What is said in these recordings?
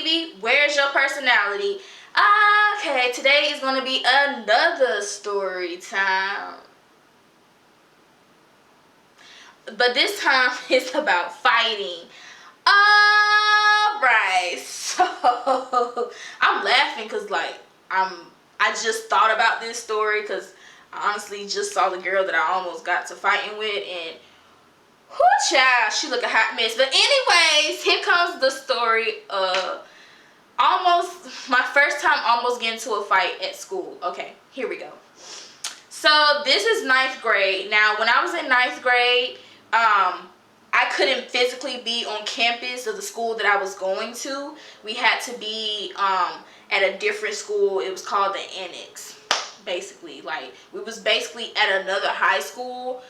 Phoebe, where's your personality? Okay, today is going to be another story time. But this time it's about fighting. Alright, so I'm laughing because I just thought about this story because I honestly just saw the girl that I almost got to fighting with, and whoo child, she look a hot mess. But anyways, here comes the story of almost my first time almost getting into a fight at school. Okay, here we go. So this is 9th grade. Now when I was in 9th grade, I couldn't physically be on campus of the school that I was going to. We had to be at a different school. It was called the Annex, basically. Like, we was basically at another high school,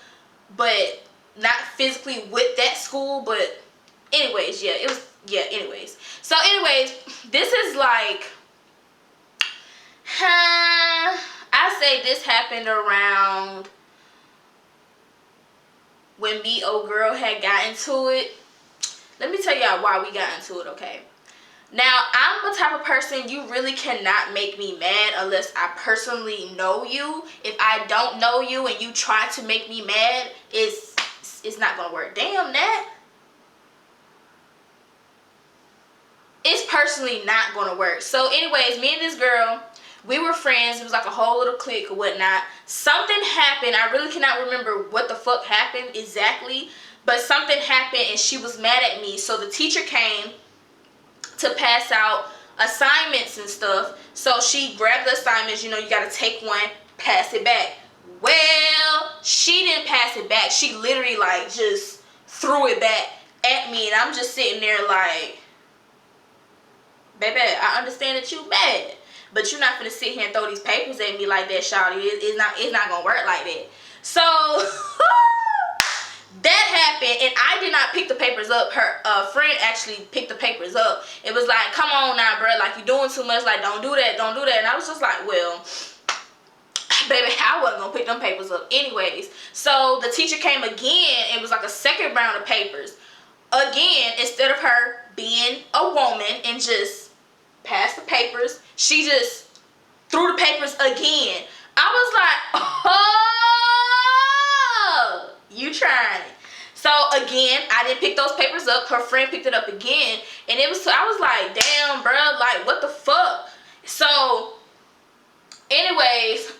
but not physically with that school. But anyways, anyways. So anyways, this is like, I say this happened around when me old girl had got into it. Let me tell y'all why we got into it, okay? Now, I'm the type of person, you really cannot make me mad unless I personally know you. If I don't know you and you try to make me mad, it's not gonna work. Damn, Nat. It's personally not gonna work. So anyways, me and this girl, we were friends. It was like a whole little clique or whatnot. Something happened. I really cannot remember what the fuck happened exactly, but something happened and she was mad at me. So the teacher came to pass out assignments and stuff. So she grabbed the assignments. You know, you got to take one, pass it back. Well, she didn't pass it back. She literally like just threw it back at me, and I'm just sitting there like, baby, I understand that you mad, but you're not gonna sit here and throw these papers at me like that, shawty. It's not gonna work like that. So that happened, and I did not pick the papers up. Her friend actually picked the papers up. It was like, come on now, bro, like, you're doing too much. Like, don't do that, don't do that. And I was just like, well, baby, I wasn't gonna pick them papers up anyways. So the teacher came again. It was like a second round of papers. Again, instead of her being a woman and just pass the papers, she just threw the papers again. I was like, oh, you trying it. So again, I didn't pick those papers up. Her friend picked it up again, and I was like, damn, bro, like, what the fuck? So anyways,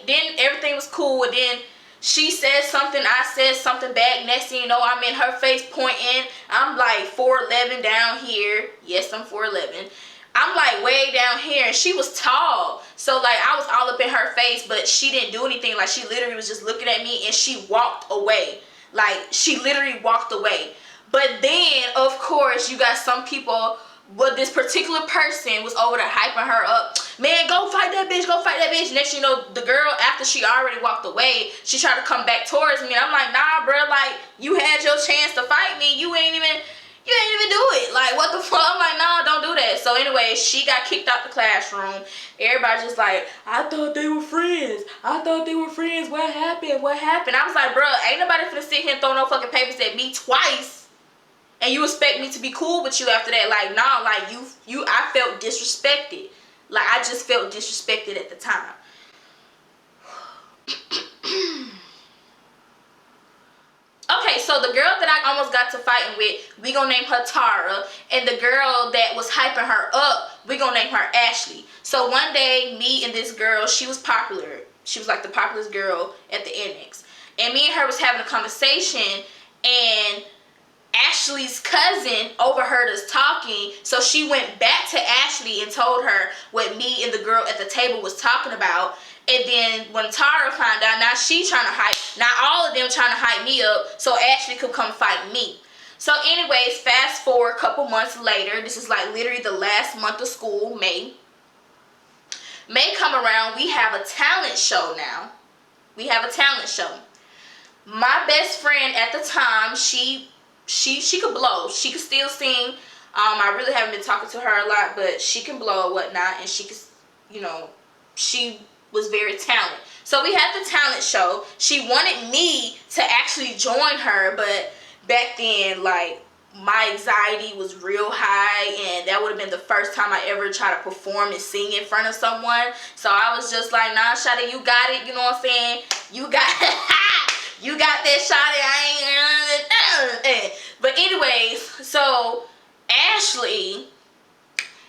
then everything was cool, and then she said something, I said something back. Next thing you know, I'm in her face pointing. I'm like 4'11" down here. Yes, I'm 4'11". I'm like way down here, and she was tall. So like I was all up in her face, but she didn't do anything. Like, she literally was just looking at me, and she walked away. Like, she literally walked away. But then, of course, you got some people, but this particular person was over there hyping her up. Man, go fight that bitch, go fight that bitch. Next you know, the girl, after she already walked away, she tried to come back towards me. And I'm like, nah, bro, like, you had your chance to fight me. You ain't even do it. Like, what the fuck? I'm like, nah, don't do that. So anyway, she got kicked out the classroom. Everybody just like, I thought they were friends. I thought they were friends. What happened? What happened? I was like, bro, ain't nobody finna sit here and throw no fucking papers at me twice, and you expect me to be cool with you after that. Like, nah, like, I felt disrespected. Like, I just felt disrespected at the time. Okay, so the girl that I almost got to fighting with, we gonna name her Tara. And the girl that was hyping her up, we gonna name her Ashley. So one day, me and this girl, she was popular. She was like the popular girl at the Annex. And me and her was having a conversation, and Ashley's cousin overheard us talking, so she went back to Ashley and told her what me and the girl at the table was talking about. And then when Tara found out, now she trying to hype, now all of them trying to hype me up so Ashley could come fight me. So anyways, fast forward a couple months later, this is like literally the last month of school, May come around, we have a talent show now. We have a talent show. My best friend at the time, she could blow. She could still sing. I really haven't been talking to her a lot, but she can blow or whatnot, and she could, you know, she was very talented. So we had the talent show. She wanted me to actually join her, but back then, like, my anxiety was real high, and that would have been the first time I ever tried to perform and sing in front of someone. So I was just like, nah, Shawty, you got it. You know what I'm saying? You got you got that, Shawty. I ain't. But anyways, so Ashley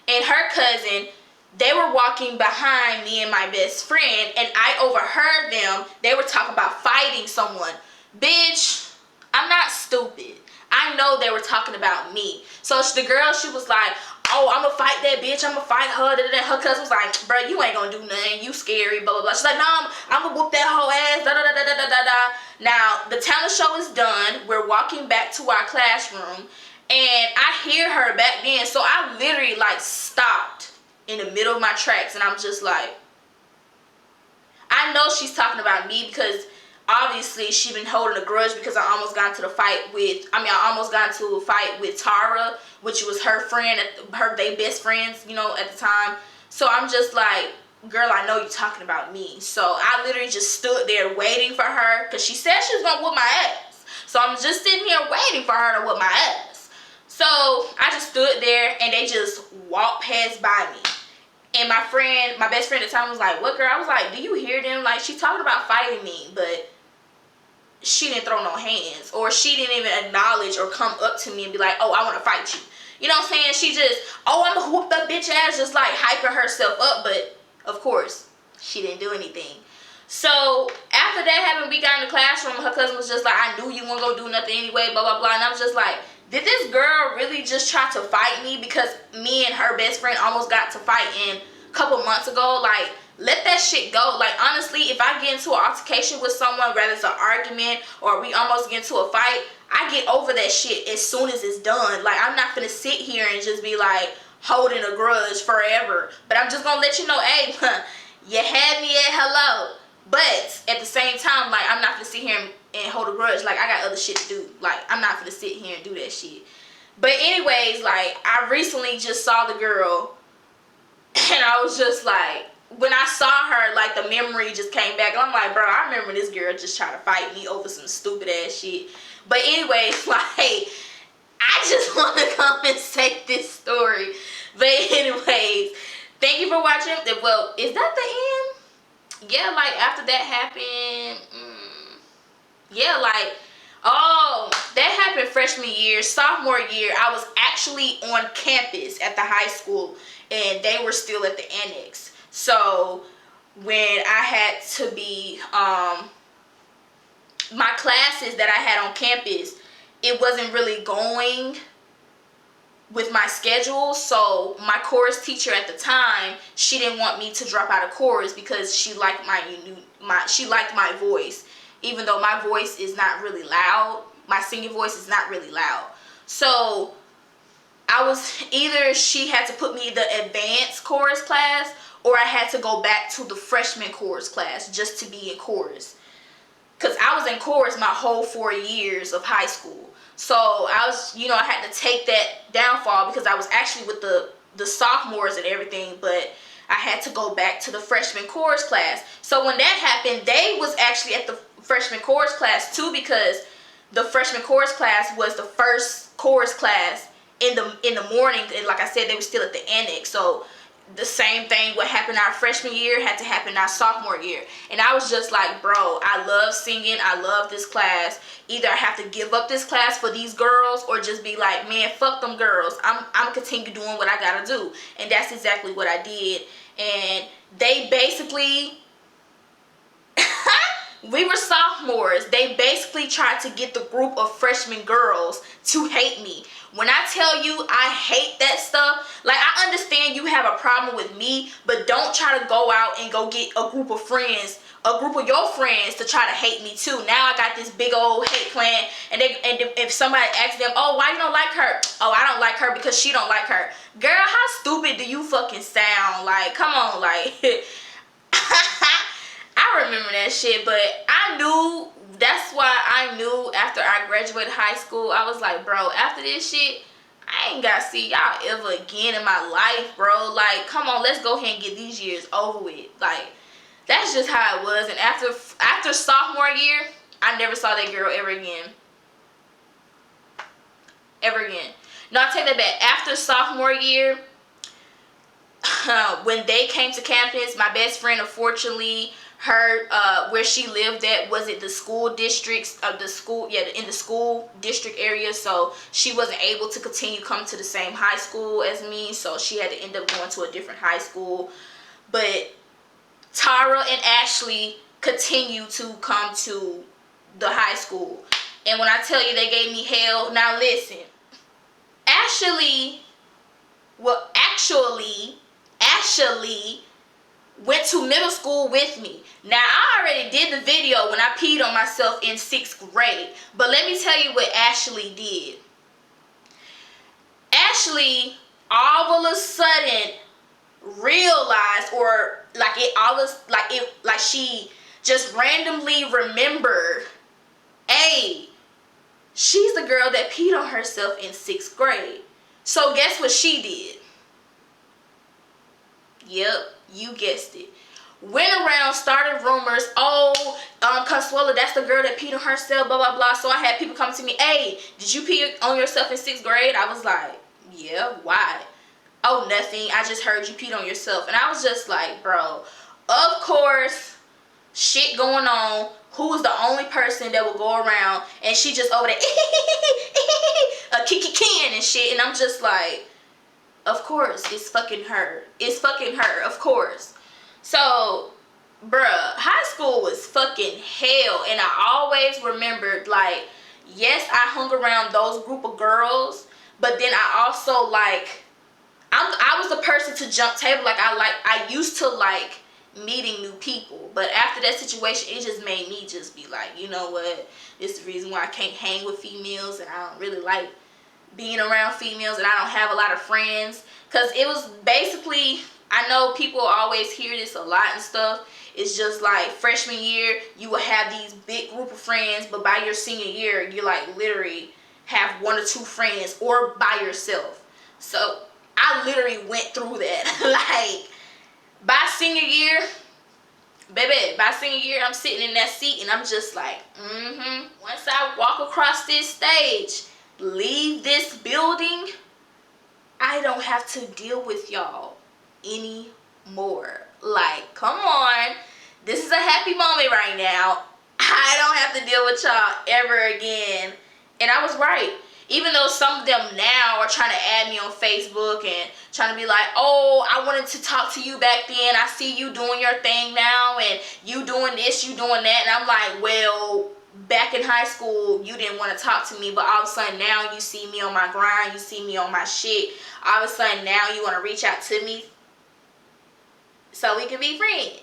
and her cousin, they were walking behind me and my best friend, and I overheard them. They were talking about fighting someone. Bitch, I'm not stupid. I know they were talking about me. So the girl, she was like, oh, I'm gonna fight that bitch. I'm gonna fight her. And her cousin was like, bro, you ain't gonna do nothing. You scary, blah, blah, blah. She's like, no, I'm gonna whoop that whole ass, da, da, da, da, da, da, da. Now, the talent show is done. We're walking back to our classroom, and I hear her back then. So I literally, like, stopped in the middle of my tracks, and I'm just like, I know she's talking about me because obviously she been holding a grudge because I almost got into a fight with Tara, which was her friend, they best friends, you know, at the time. So I'm just like, girl, I know you're talking about me. So I literally just stood there waiting for her because she said she was gonna whoop my ass. So I'm just sitting here waiting for her to whoop my ass. So I just stood there, and they just walked past by me. And my best friend at the time was like, what, girl? I was like, do you hear them? Like, she talking about fighting me, but she didn't throw no hands, or she didn't even acknowledge or come up to me and be like, oh, I want to fight you. You know what I'm saying? She just, oh, I'm gonna whoop that bitch ass, just like hyping herself up. But of course, she didn't do anything. So after that happened, we got in the classroom. Her cousin was just like, I knew you weren't gonna do nothing anyway, blah, blah, blah. And I was just like, did this girl really just try to fight me because me and her best friend almost got to fight in a couple months ago? Like, let that shit go. Like, honestly, if I get into an altercation with someone, whether it's an argument or we almost get into a fight, I get over that shit as soon as it's done. Like, I'm not gonna sit here and just be like holding a grudge forever. But I'm just gonna let you know, hey, you had me at hello. But at the same time, like, I'm not gonna sit here and hold a grudge. Like, I got other shit to do. Like, I'm not gonna sit here and do that shit. But anyways, like, I recently just saw the girl, and I was just like, when I saw her, like, the memory just came back. And I'm like, bro, I remember this girl just trying to fight me over some stupid ass shit. But anyways, like, I just want to come and say this story. But anyways, thank you for watching. Well, is that the end? Yeah, like, after that happened, yeah, like, oh, that happened freshman year. Sophomore year, I was actually on campus at the high school, and they were still at the annex. So when I had to be, my classes that I had on campus, it wasn't really going with my schedule. So my chorus teacher at the time, she didn't want me to drop out of chorus because she liked my voice, even though my voice is not really loud. My singing voice is not really loud. So I was either, she had to put me in the advanced chorus class, or I had to go back to the freshman chorus class just to be in chorus. Because I was in chorus my whole 4 years of high school. So I was, you know, I had to take that downfall because I was actually with the sophomores and everything, but I had to go back to the freshman chorus class. So when that happened, they was actually at the freshman chorus class too, because the freshman chorus class was the first chorus class in the morning, and like I said, they were still at the annex. So the same thing what happened our freshman year had to happen our sophomore year. And I was just like, bro, I love singing, I love this class. Either I have to give up this class for these girls, or just be like, man, fuck them girls, I'm gonna continue doing what I gotta do. And that's exactly what I did. And they basically we were sophomores. They basically tried to get the group of freshman girls to hate me. When I tell you I hate that stuff, like, I understand you have a problem with me, but don't try to go out and go get a group of friends, a group of your friends, to try to hate me too. Now I got this big old hate clan, and if somebody asks them, oh, why you don't like her? Oh, I don't like her because she don't like her. Girl, how stupid do you fucking sound? Like, come on, like, I remember that shit. But I knew, that's why I knew after I graduated high school, I was like, bro, after this shit, I ain't gotta see y'all ever again in my life, bro. Like, come on, let's go ahead and get these years over with. Like, that's just how it was. And after sophomore year, I never saw that girl ever again. ever again. No, I take that back. After sophomore year, when they came to campus, my best friend, unfortunately, her where she lived at wasn't the school districts of the school, in the school district area, so she wasn't able to continue coming to the same high school as me, so she had to end up going to a different high school. But Tara and Ashley continued to come to the high school, and when I tell you they gave me hell, now listen, Ashley went to middle school with me. Now, I already did the video when I peed on myself in 6th grade. But let me tell you what Ashley did. Ashley all of a sudden realized, or like she just randomly remembered, hey, she's the girl that peed on herself in 6th grade. So guess what she did? Yep, you guessed it. Went around, started rumors. Oh, Consuela, that's the girl that peed on herself, blah, blah, blah. So I had people come to me, hey, did you pee on yourself in 6th grade? I was like, yeah, why? Oh, nothing. I just heard you peed on yourself. And I was just like, bro, of course, shit going on. Who was the only person that would go around? And she just over there, kiki can and shit. And I'm just like, of course, it's fucking her. It's fucking her, of course. So, bruh, high school was fucking hell. And I always remembered, like, yes, I hung around those group of girls. But then I also, like, I was the person to jump table. I used to like meeting new people. But after that situation, it just made me just be like, you know what? This is the reason why I can't hang with females. And I don't really like being around females, and I don't have a lot of friends, because it was basically, I know people always hear this a lot and stuff, it's just like freshman year you will have these big group of friends, but by your senior year you like literally have 1 or 2 friends, or by yourself. So I literally went through that. Like, by senior year, baby, by senior year I'm sitting in that seat and I'm just like, once I walk across this stage, leave this building, I don't have to deal with y'all anymore. Like, come on. This is a happy moment right now. I don't have to deal with y'all ever again. And I was right. Even though some of them now are trying to add me on Facebook and trying to be like, oh, I wanted to talk to you back then. I see you doing your thing now, and you doing this, you doing that. And I'm like, well, back in high school, you didn't want to talk to me, but all of a sudden now you see me on my grind, you see me on my shit. All of a sudden now you want to reach out to me so we can be friends.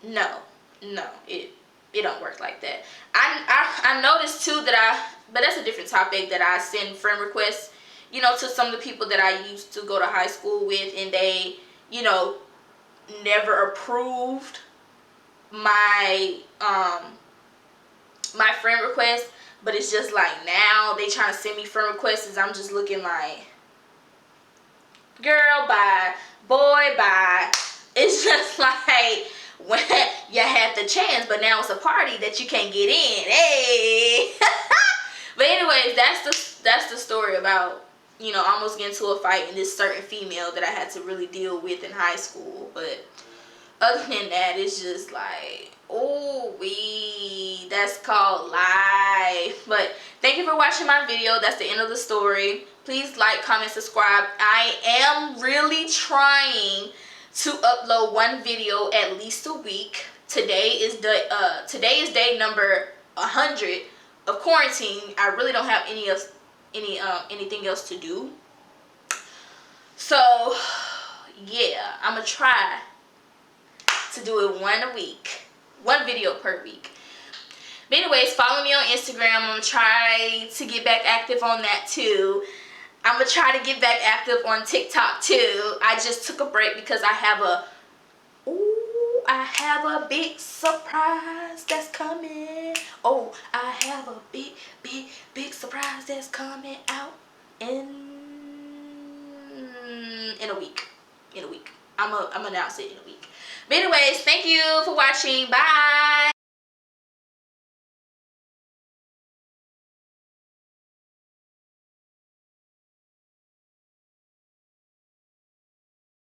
No, it don't work like that. I noticed too that but that's a different topic, that I send friend requests, you know, to some of the people that I used to go to high school with, and they, you know, never approved my my friend request. But it's just like now they trying to send me friend requests, and I'm just looking like, girl, bye, boy, bye. It's just like, when you had the chance, but now it's a party that you can't get in. Hey. But anyways, that's the story about, you know, almost getting into a fight and this certain female that I had to really deal with in high school. But other than that, it's just like, oh, that's called life. But thank you for watching my video. That's the end of the story. Please like, comment, subscribe. I am really trying to upload 1 video at least a week. Today is day number 100 of quarantine. I really don't have anything else to do. So yeah, I'm gonna try to do it 1 a week, 1 video per week. But anyways, follow me on Instagram. I'm gonna try to get back active on that too. I'm gonna try to get back active on TikTok too. I just took a break because I have a big surprise that's coming. Oh, I have a big surprise that's coming out in a week. I'm gonna announce it in a week. But anyways, thank you for watching. Bye.